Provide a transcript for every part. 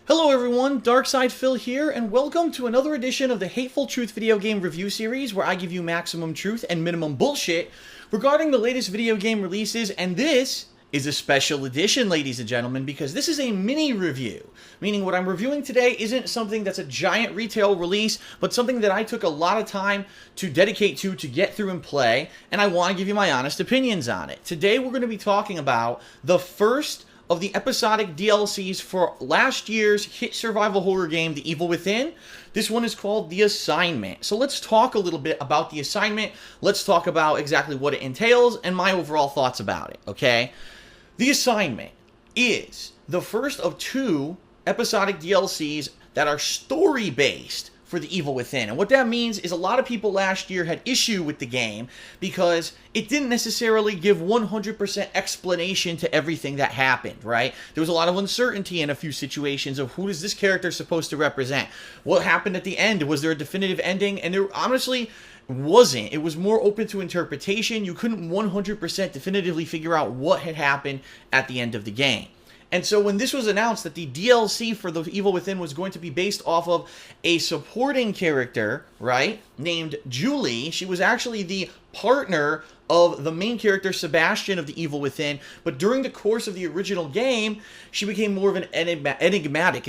Hello everyone, Darkside Phil here, and welcome to another edition of the Hateful Truth video game review series where I give you maximum truth and minimum bullshit regarding the latest video game releases, and this is a special edition, ladies and gentlemen, because this is a mini review, meaning what I'm reviewing today isn't something that's a giant retail release, but something that I took a lot of time to dedicate to get through and play, and I want to give you my honest opinions on it. Today we're going to be talking about the first of the episodic DLCs for last year's hit survival horror game, The Evil Within. This one is called The Assignment. So let's talk a little bit about The Assignment. Let's talk about exactly what it entails and my overall thoughts about it, okay? The Assignment is the first of two episodic DLCs that are story-based for The Evil Within. And what that means is a lot of people last year had issue with the game because it didn't necessarily give 100% explanation to everything that happened, right? There was a lot of uncertainty in a few situations of who is this character supposed to represent? What happened at the end? Was there a definitive ending? And there honestly wasn't. It was more open to interpretation. You couldn't 100% definitively figure out what had happened at the end of the game. And so when this was announced that the DLC for The Evil Within was going to be based off of a supporting character, right, named Julie, she was actually the partner of the main character, Sebastian, of The Evil Within, but during the course of the original game, she became more of an enigmatic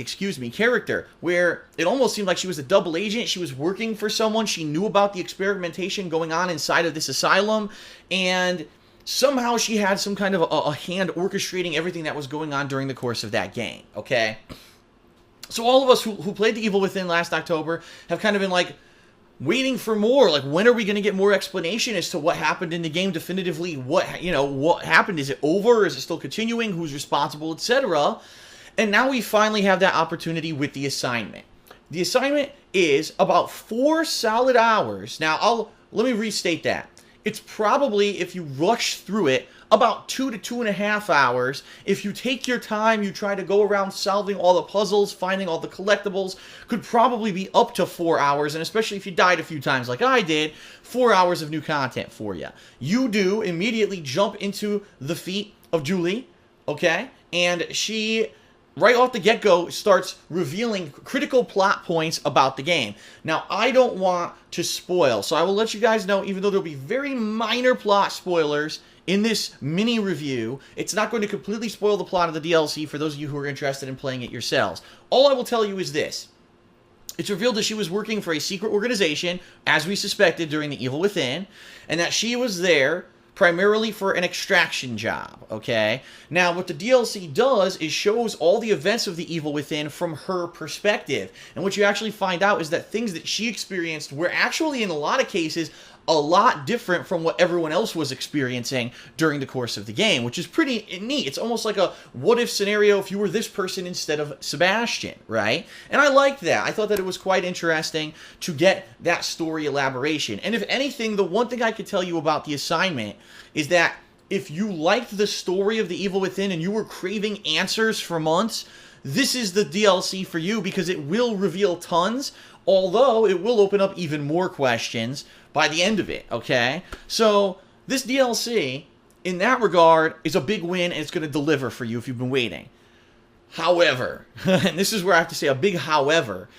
character, where it almost seemed like she was a double agent. She was working for someone. She knew about the experimentation going on inside of this asylum, and somehow she had some kind of a hand orchestrating everything that was going on during the course of that game, okay? So all of us who played The Evil Within last October have kind of been like waiting for more. Like, when are we going to get more explanation as to what happened in the game definitively? What happened? Is it over? Is it still continuing? Who's responsible, etc.? And now we finally have that opportunity with The Assignment. The Assignment is about 4 solid hours. Now, let me restate that. It's probably, if you rush through it, about 2 to 2.5 hours. If you take your time, you try to go around solving all the puzzles, finding all the collectibles, could probably be up to 4 hours, and especially if you died a few times like I did, 4 hours of new content for you. You do immediately jump into the feet of Julie, okay? And she, right off the get-go, starts revealing critical plot points about the game. Now, I don't want to spoil, so I will let you guys know, even though there'll be very minor plot spoilers in this mini review, it's not going to completely spoil the plot of the DLC for those of you who are interested in playing it yourselves. All I will tell you is this. It's revealed that she was working for a secret organization, as we suspected during The Evil Within, and that she was there primarily for an extraction job, okay? Now, what the DLC does is shows all the events of The Evil Within from her perspective. And what you actually find out is that things that she experienced were actually, in a lot of cases, a lot different from what everyone else was experiencing during the course of the game, which is pretty neat. It's almost like a what-if scenario if you were this person instead of Sebastian, right? And I liked that. I thought that it was quite interesting to get that story elaboration. And if anything, the one thing I could tell you about The Assignment is that if you liked the story of The Evil Within and you were craving answers for months, this is the DLC for you, because it will reveal tons, although it will open up even more questions by the end of it, okay? So this DLC, in that regard, is a big win, and it's going to deliver for you if you've been waiting. However, and this is where I have to say a big however,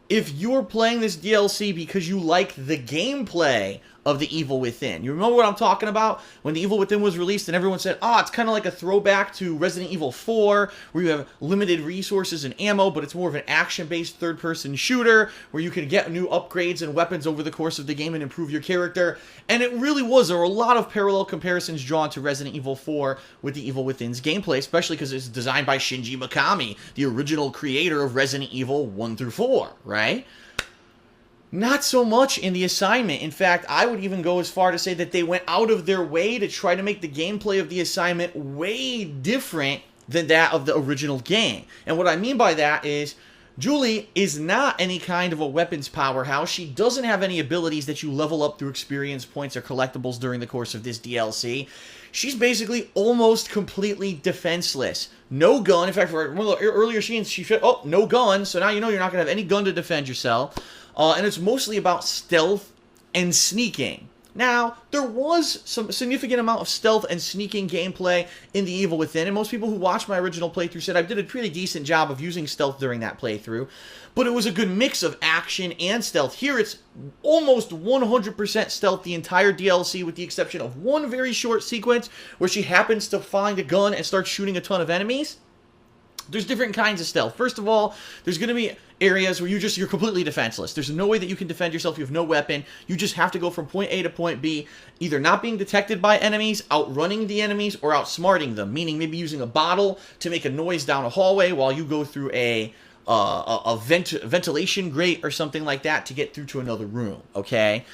if you're playing this DLC because you like the gameplay of The Evil Within. You remember what I'm talking about? When The Evil Within was released and everyone said, oh, it's kind of like a throwback to Resident Evil 4, where you have limited resources and ammo, but it's more of an action-based third-person shooter, where you can get new upgrades and weapons over the course of the game and improve your character. And it really was. There were a lot of parallel comparisons drawn to Resident Evil 4 with The Evil Within's gameplay, especially because it's designed by Shinji Mikami, the original creator of Resident Evil 1 through 4, right? Not so much in The Assignment. In fact, I would even go as far to say that they went out of their way to try to make the gameplay of The Assignment way different than that of the original game. And what I mean by that is, Julie is not any kind of a weapons powerhouse. She doesn't have any abilities that you level up through experience points or collectibles during the course of this DLC. She's basically almost completely defenseless. No gun. In fact, for one of the earlier scenes, she said, oh, no gun, so now you know you're not going to have any gun to defend yourself. And it's mostly about stealth and sneaking. Now, there was some significant amount of stealth and sneaking gameplay in The Evil Within, and most people who watched my original playthrough said I did a pretty decent job of using stealth during that playthrough, but it was a good mix of action and stealth. Here it's almost 100% stealth the entire DLC, with the exception of one very short sequence where she happens to find a gun and start shooting a ton of enemies. There's different kinds of stealth. First of all, there's going to be areas where you're completely defenseless. There's no way that you can defend yourself. You have no weapon. You just have to go from point A to point B, either not being detected by enemies, outrunning the enemies, or outsmarting them, meaning maybe using a bottle to make a noise down a hallway while you go through a ventilation grate or something like that to get through to another room, okay?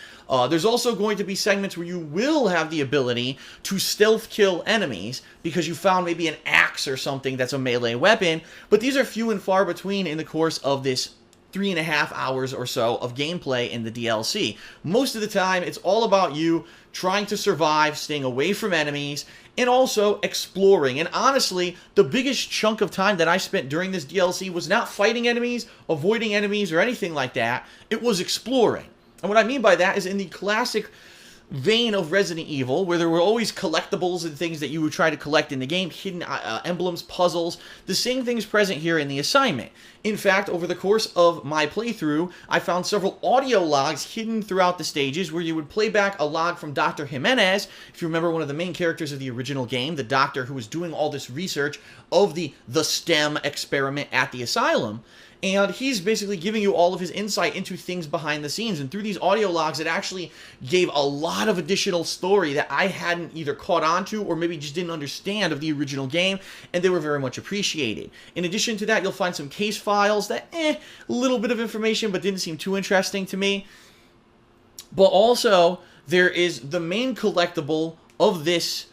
There's also going to be segments where you will have the ability to stealth kill enemies because you found maybe an axe or something that's a melee weapon, but these are few and far between in the course of this 3.5 hours or so of gameplay in the DLC. Most of the time, it's all about you trying to survive, staying away from enemies, and also exploring. And honestly, the biggest chunk of time that I spent during this DLC was not fighting enemies, avoiding enemies, or anything like that. It was exploring. And what I mean by that is in the classic vein of Resident Evil, where there were always collectibles and things that you would try to collect in the game, hidden emblems, puzzles, the same thing's present here in the assignment. In fact, over the course of my playthrough, I found several audio logs hidden throughout the stages where you would play back a log from Dr. Jimenez, if you remember, one of the main characters of the original game, the doctor who was doing all this research of the STEM experiment at the asylum. And he's basically giving you all of his insight into things behind the scenes. And through these audio logs, it actually gave a lot of additional story that I hadn't either caught on to or maybe just didn't understand of the original game, and they were very much appreciated. In addition to that, you'll find some case files that, a little bit of information, but didn't seem too interesting to me. But also, there is the main collectible of this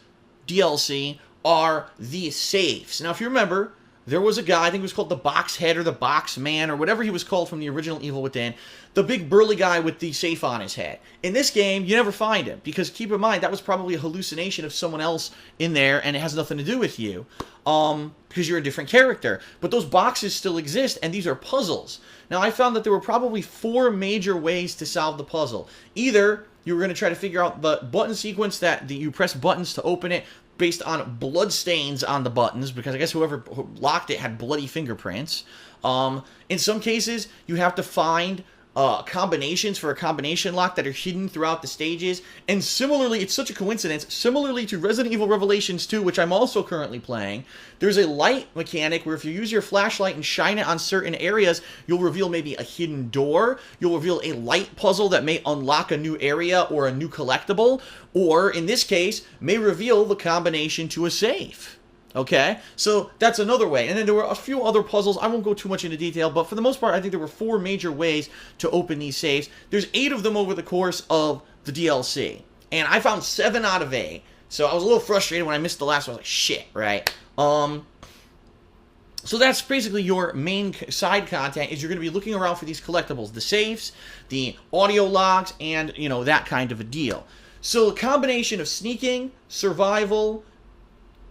DLC are the safes. Now, if you remember, there was a guy, I think it was called the Box Head or the Box Man or whatever he was called from the original Evil Within, the big burly guy with the safe on his head. In this game, you never find him, because keep in mind, that was probably a hallucination of someone else in there, and it has nothing to do with you, because you're a different character. But those boxes still exist, and these are puzzles. Now, I found that there were probably 4 major ways to solve the puzzle. Either you were going to try to figure out the button sequence that you press buttons to open it, based on blood stains on the buttons, because I guess whoever locked it had bloody fingerprints. In some cases, you have to find combinations for a combination lock that are hidden throughout the stages. And similarly, it's such a coincidence, similarly to Resident Evil Revelations 2, which I'm also currently playing, there's a light mechanic where if you use your flashlight and shine it on certain areas, you'll reveal maybe a hidden door, you'll reveal a light puzzle that may unlock a new area or a new collectible, or in this case, may reveal the combination to a safe. Okay, so that's another way. And then there were a few other puzzles. I won't go too much into detail, but for the most part, I think there were 4 major ways to open these safes. There's 8 of them over the course of the DLC. And I found 7 out of 8. So I was a little frustrated when I missed the last one. I was like, shit, right? So that's basically your main side content, is you're going to be looking around for these collectibles, the safes, the audio logs, and, you know, that kind of a deal. So a combination of sneaking, survival,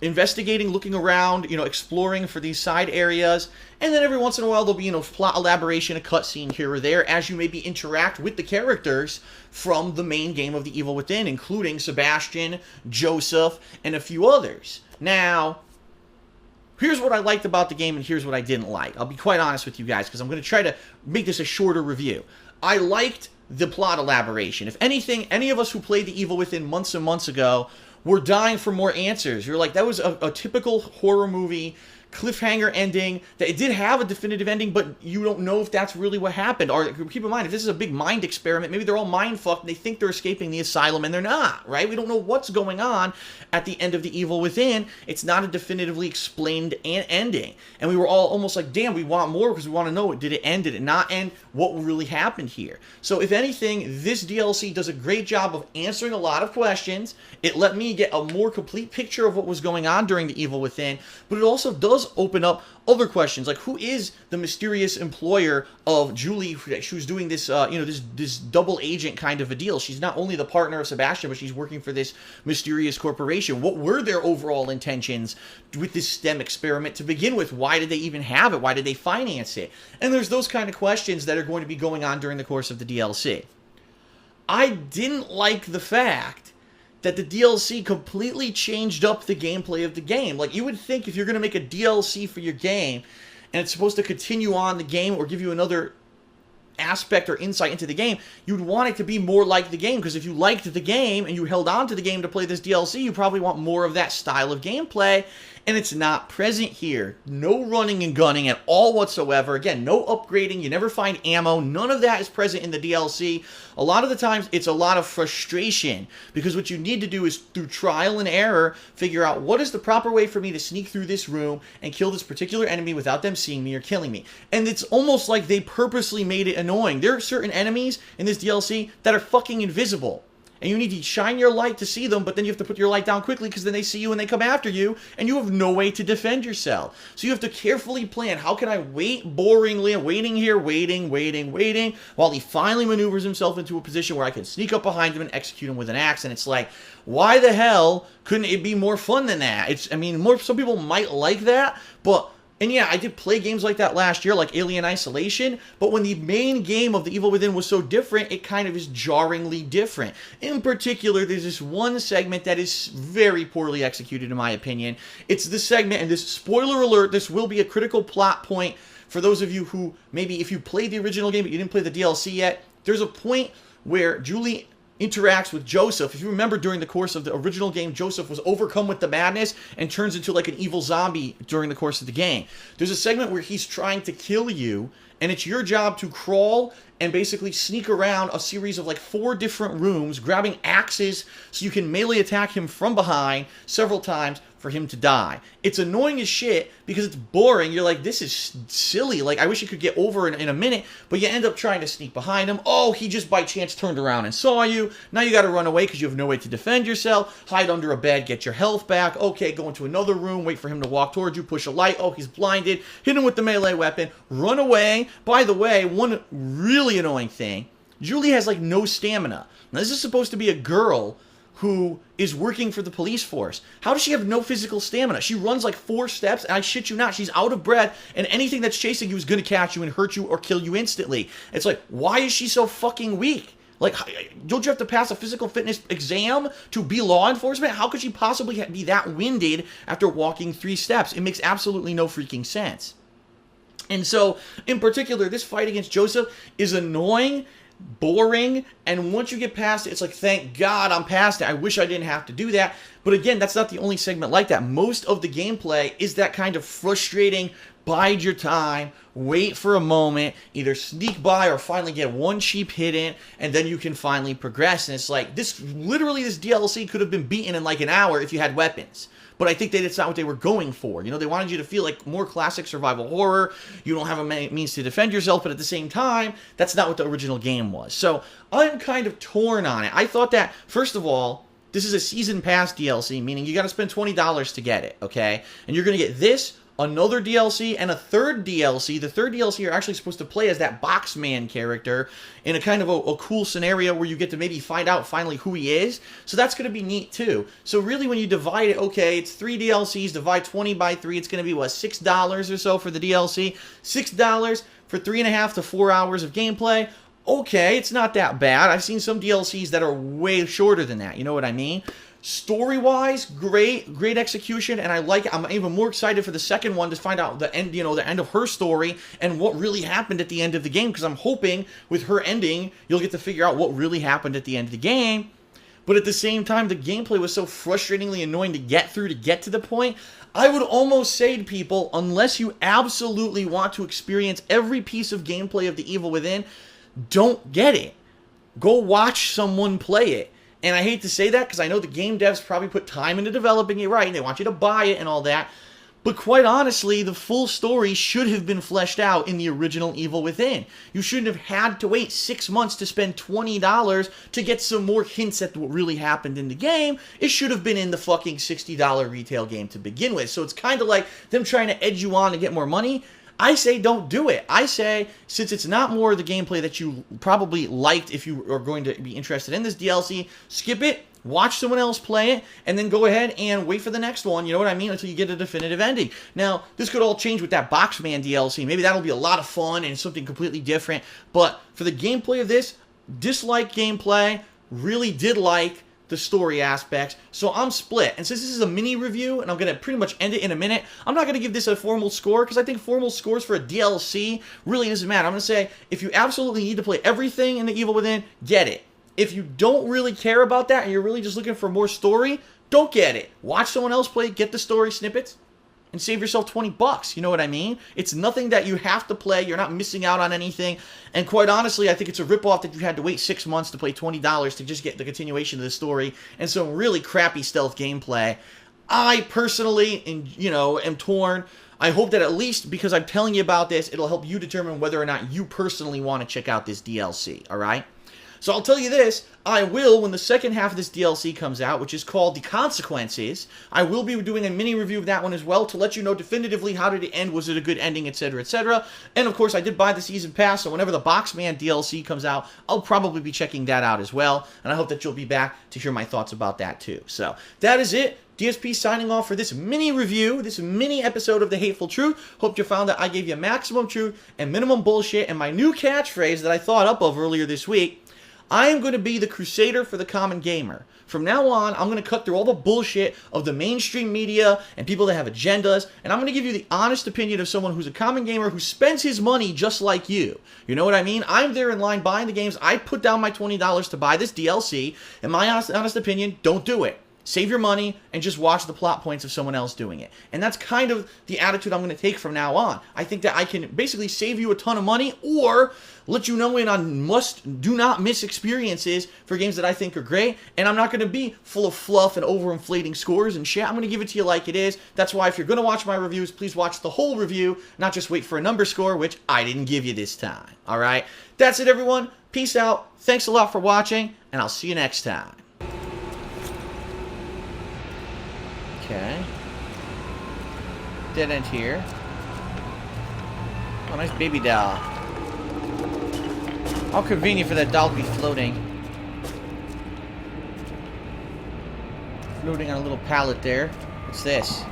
investigating, looking around, you know, exploring for these side areas, and then every once in a while there'll be, you know, plot elaboration, a cutscene here or there, as you maybe interact with the characters from the main game of The Evil Within, including Sebastian, Joseph, and a few others. Now, here's what I liked about the game, and here's what I didn't like. I'll be quite honest with you guys, because I'm going to try to make this a shorter review. I liked the plot elaboration. If anything, any of us who played The Evil Within months and months ago were dying for more answers. You're like, that was a typical horror movie cliffhanger ending, that it did have a definitive ending, but you don't know if that's really what happened. Or keep in mind, if this is a big mind experiment, maybe they're all mind-fucked and they think they're escaping the asylum and they're not, right? We don't know what's going on at the end of The Evil Within. It's not a definitively explained ending. And we were all almost like, damn, we want more because we want to know, did it end, did it not end, what really happened here? So if anything, this DLC does a great job of answering a lot of questions. It let me get a more complete picture of what was going on during The Evil Within, but it also does open up other questions, like who is the mysterious employer of Julie, who's doing this, this double agent kind of a deal. She's not only the partner of Sebastian, but she's working for this mysterious corporation. What were their overall intentions with this STEM experiment to begin with? Why did they even have it? Why did they finance it? And there's those kind of questions that are going to be going on during the course of the DLC. I didn't like the fact that the DLC completely changed up the gameplay of the game. Like, you would think if you're going to make a DLC for your game, and it's supposed to continue on the game or give you another aspect or insight into the game, you'd want it to be more like the game, because if you liked the game and you held on to the game to play this DLC, you probably want more of that style of gameplay, and it's not present here. No running and gunning at all whatsoever. Again, no upgrading. You never find ammo. None of that is present in the DLC. A lot of the times, it's a lot of frustration, because what you need to do is, through trial and error, figure out what is the proper way for me to sneak through this room and kill this particular enemy without them seeing me or killing me. And it's almost like they purposely made it annoying. There are certain enemies in this DLC that are fucking invisible, and you need to shine your light to see them, but then you have to put your light down quickly, because then they see you and they come after you, and you have no way to defend yourself. So you have to carefully plan, how can I wait boringly, waiting here, waiting, while he finally maneuvers himself into a position where I can sneak up behind him and execute him with an axe. And it's like, why the hell couldn't it be more fun than that? Some people might like that, but... And yeah, I did play games like that last year, like Alien Isolation, but when the main game of The Evil Within was so different, it kind of is jarringly different. In particular, there's this one segment that is very poorly executed, in my opinion. It's the segment, and this, spoiler alert, this will be a critical plot point for those of you who, maybe if you played the original game but you didn't play the DLC yet. There's a point where Julie interacts with Joseph. If you remember, during the course of the original game, Joseph was overcome with the madness and turns into like an evil zombie during the course of the game. There's a segment where he's trying to kill you, and it's your job to crawl and basically sneak around a series of like 4 different rooms, grabbing axes so you can melee attack him from behind several times for him to die. It's annoying as shit because it's boring. You're like, this is silly. Like, I wish you could get over in a minute, but you end up trying to sneak behind him. Oh, he just by chance turned around and saw you. Now you got to run away because you have no way to defend yourself. Hide under a bed, get your health back. Okay, go into another room, wait for him to walk towards you, push a light. Oh, he's blinded. Hit him with the melee weapon. Run away. By the way, one really annoying thing, Julie has like no stamina. Now, this is supposed to be a girl who is working for the police force. How does she have no physical stamina? She runs like 4 steps, and I shit you not, she's out of breath, and anything that's chasing you is going to catch you and hurt you or kill you instantly. It's like, why is she so fucking weak? Like, don't you have to pass a physical fitness exam to be law enforcement? How could she possibly be that winded after walking 3 steps? It makes absolutely no freaking sense. And so, in particular, this fight against Joseph is annoying, boring, and once you get past it, it's like, thank God I'm past it. I wish I didn't have to do that. But again, that's not the only segment like that. Most of the gameplay is that kind of frustrating, bide your time, wait for a moment, either sneak by or finally get one cheap hit in, and then you can finally progress. And it's like, this DLC could have been beaten in like an hour if you had weapons. But I think that it's not what they were going for. You know, they wanted you to feel like more classic survival horror. You don't have a means to defend yourself, but at the same time, that's not what the original game was. So I'm kind of torn on it. I thought that, first of all, this is a season pass DLC, meaning you got to spend $20 to get it, okay? And you're going to get this, another DLC, and a third DLC. The third DLC you're actually supposed to play as that Boxman character in a kind of a cool scenario where you get to maybe find out finally who he is. So that's going to be neat too. So really, when you divide it, okay, it's 3 DLCs, divide 20 by 3, it's going to be, what, $6 or so for the DLC? $6 for 3.5 to 4 hours of gameplay. Okay, it's not that bad. I've seen some DLCs that are way shorter than that, you know what I mean? Story-wise, great execution, and I'm even more excited for the second one to find out the end, you know, the end of her story and what really happened at the end of the game, because I'm hoping with her ending, you'll get to figure out what really happened at the end of the game. But at the same time, the gameplay was so frustratingly annoying to get through, to get to the point. I would almost say to people, unless you absolutely want to experience every piece of gameplay of The Evil Within, don't get it. Go watch someone play it. And I hate to say that because I know the game devs probably put time into developing it right, and they want you to buy it and all that. But quite honestly, the full story should have been fleshed out in the original Evil Within. You shouldn't have had to wait 6 months to spend $20 to get some more hints at what really happened in the game. It should have been in the fucking $60 retail game to begin with. So it's kind of like them trying to edge you on to get more money. I say don't do it. I say, since it's not more of the gameplay that you probably liked if you are going to be interested in this DLC, skip it, watch someone else play it, and then go ahead and wait for the next one, you know what I mean, until you get a definitive ending. Now, this could all change with that Boxman DLC. Maybe that'll be a lot of fun and something completely different, but for the gameplay of this, disliked gameplay, really did like the story aspects, so I'm split. And since this is a mini review, and I'm going to pretty much end it in a minute, I'm not going to give this a formal score, because I think formal scores for a DLC really doesn't matter. I'm going to say, if you absolutely need to play everything in The Evil Within, get it. If you don't really care about that, and you're really just looking for more story, don't get it. Watch someone else play, get the story snippets, and save yourself $20. You know what I mean? It's nothing that you have to play. You're not missing out on anything. And quite honestly, I think it's a ripoff that you had to wait 6 months to play $20 to just get the continuation of the story and some really crappy stealth gameplay. I personally, am torn. I hope that at least, because I'm telling you about this, it'll help you determine whether or not you personally want to check out this DLC, alright? So I'll tell you this, I will, when the second half of this DLC comes out, which is called The Consequences, I will be doing a mini review of that one as well to let you know definitively how did it end, was it a good ending, etc., etc. And of course, I did buy the Season Pass, so whenever the Boxman DLC comes out, I'll probably be checking that out as well, and I hope that you'll be back to hear my thoughts about that too. So, that is it. DSP signing off for this mini review, this mini episode of The Hateful Truth. Hope you found that I gave you maximum truth and minimum bullshit, and my new catchphrase that I thought up of earlier this week, I am going to be the crusader for the common gamer. From now on, I'm going to cut through all the bullshit of the mainstream media and people that have agendas, and I'm going to give you the honest opinion of someone who's a common gamer who spends his money just like you. You know what I mean? I'm there in line buying the games. I put down my $20 to buy this DLC, and my honest opinion, don't do it. Save your money and just watch the plot points of someone else doing it. And that's kind of the attitude I'm going to take from now on. I think that I can basically save you a ton of money or let you know in on do not miss experiences for games that I think are great. And I'm not going to be full of fluff and overinflating scores and shit. I'm going to give it to you like it is. That's why if you're going to watch my reviews, please watch the whole review, not just wait for a number score, which I didn't give you this time. Alright? That's it, everyone. Peace out. Thanks a lot for watching, and I'll see you next time. Okay. Dead end here. Oh, nice baby doll. How convenient for that doll to be floating. Floating on a little pallet there. What's this?